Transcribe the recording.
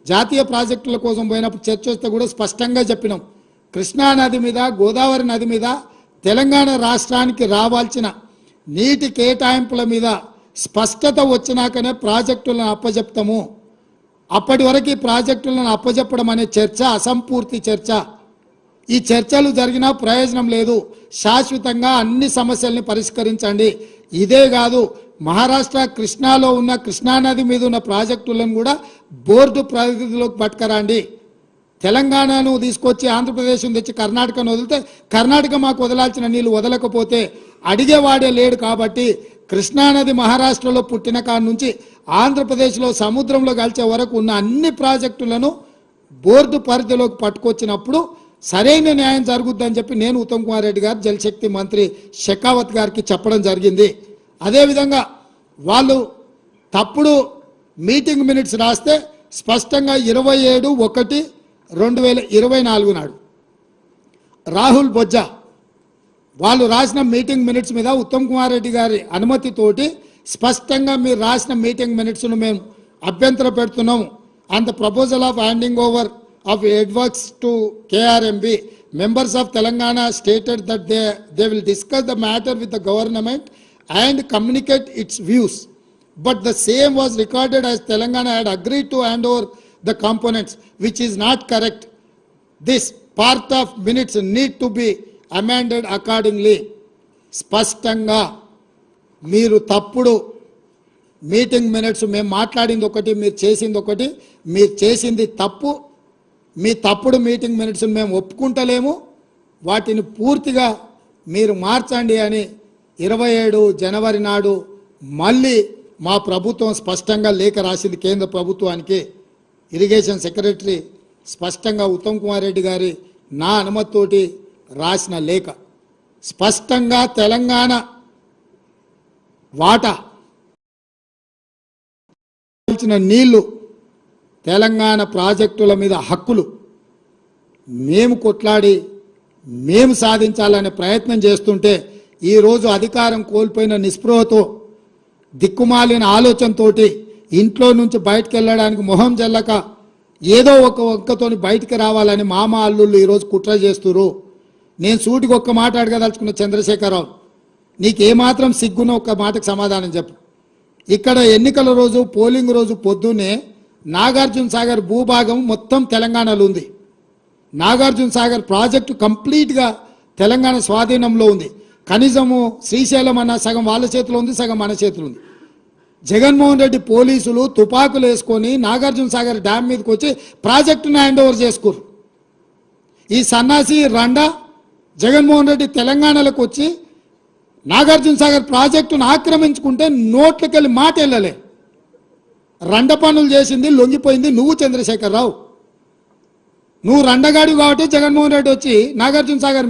జాతీయ ప్రాజెక్టుల కోసం పోయినప్పుడు చర్చ వస్తే కూడా స్పష్టంగా చెప్పినాం, కృష్ణా నది మీద గోదావరి నది మీద తెలంగాణ రాష్ట్రానికి రావాల్సిన నీటి కేటాయింపుల మీద స్పష్టత వచ్చినాకనే ప్రాజెక్టులను అప్పజెప్తాము. అప్పటి వరకు ప్రాజెక్టులను అప్పజెప్పడం అనే చర్చ అసంపూర్తి చర్చ. ఈ చర్చలు జరిగినా ప్రయోజనం లేదు. శాశ్వతంగా అన్ని సమస్యల్ని పరిష్కరించండి. ఇదే కాదు, మహారాష్ట్ర కృష్ణాలో ఉన్న కృష్ణానది మీద ఉన్న ప్రాజెక్టులను కూడా బోర్డు పరిధిలోకి పట్టుకరండి. తెలంగాణను తీసుకొచ్చి ఆంధ్రప్రదేశ్ను తెచ్చి కర్ణాటకను వదిలితే కర్ణాటక మాకు వదలాల్సిన నీళ్లు వదలకపోతే అడిగేవాడే లేడు. కాబట్టి కృష్ణానది మహారాష్ట్రలో పుట్టిన కాడ నుంచి ఆంధ్రప్రదేశ్లో సముద్రంలో కలిసే వరకు ఉన్న అన్ని ప్రాజెక్టులను బోర్డు పరిధిలోకి పట్టుకొచ్చినప్పుడు సరైన న్యాయం జరుగుద్దని చెప్పి నేను ఉత్తమ్ కుమార్ రెడ్డి గారు జలశక్తి మంత్రి షెకావత్ గారికి చెప్పడం జరిగింది. అదేవిధంగా వాళ్ళు తప్పుడు మీటింగ్ మినిట్స్ రాస్తే స్పష్టంగా 27/1/2024 నాడు రాహుల్ బొజ్జా వాళ్ళు రాసిన మీటింగ్ మినిట్స్ మీద ఉత్తమ్ కుమార్ రెడ్డి గారి అనుమతితోటి స్పష్టంగా మీరు రాసిన మీటింగ్ మినిట్స్ను మేము అభ్యంతర పెడుతున్నాము. And the proposal of handing over of headworks to KRMB, members of Telangana stated that they will discuss the matter with the government and communicate its views. But the same was recorded as Telangana had agreed to hand over the components, which is not correct. This part of minutes need to be amended accordingly. స్పష్టంగా మీరు తప్పుడు meeting minutes, మేము మాట్లాడింది ఒకటి, మీరు చేసింది ఒకటి, మీరు చేసింది తప్పు. మీ తప్పుడు మీటింగ్ మినిట్స్ మేము ఒప్పుకుంటలేము, వాటిని పూర్తిగా మీరు మార్చండి అని 27 జనవరి నాడు మళ్ళీ మా ప్రభుత్వం స్పష్టంగా లేఖ రాసింది కేంద్ర ప్రభుత్వానికి. ఇరిగేషన్ సెక్రటరీ స్పష్టంగా ఉత్తమ్ కుమార్ రెడ్డి గారి నా అనుమతితోటి రాసిన లేఖ స్పష్టంగా తెలంగాణ వాటా నీళ్లు, తెలంగాణ ప్రాజెక్టుల మీద హక్కులు మేము కొట్లాడి మేము సాధించాలనే ప్రయత్నం చేస్తుంటే ఈరోజు అధికారం కోల్పోయిన నిస్పృహతో దిక్కుమాలిన ఆలోచనతో ఇంట్లో నుంచి బయటకు వెళ్ళడానికి మొహం జల్లక ఏదో ఒక వంకతోని బయటికి రావాలని మామ అల్లుళ్ళు ఈరోజు కుట్ర చేస్తున్నారు. నేను సూటికి ఒక్క మాట అడగదలుచుకున్న చంద్రశేఖరరావు, నీకేమాత్రం సిగ్గునో ఒక్క మాటకు సమాధానం చెప్పు. ఇక్కడ ఎన్నికల రోజు పోలింగ్ రోజు పొద్దున్నే నాగార్జున సాగర్ భూభాగం మొత్తం తెలంగాణలో ఉంది. నాగార్జున సాగర్ ప్రాజెక్టు కంప్లీట్గా తెలంగాణ స్వాధీనంలో ఉంది. కనీసము శ్రీశైలం అన్న సగం వాళ్ళ చేతిలో ఉంది, సగం మన చేతిలో ఉంది. జగన్మోహన్ రెడ్డి పోలీసులు తుపాకులు వేసుకొని నాగార్జున సాగర్ డ్యామ్ మీదకి వచ్చి ప్రాజెక్టును హ్యాండ్ ఓవర్ చేసుకోరు. ఈ సన్నాసి రండా జగన్మోహన్ రెడ్డి తెలంగాణలోకి వచ్చి నాగార్జున సాగర్ ప్రాజెక్టును ఆక్రమించుకుంటే నోట్లకెళ్ళి మాట వెళ్ళలే. రండ పనులు చేసింది, లొంగిపోయింది నువ్వు చంద్రశేఖరరావు. నువ్వు రండగాడి కాబట్టి జగన్మోహన్ రెడ్డి వచ్చి నాగార్జున సాగర్ మీద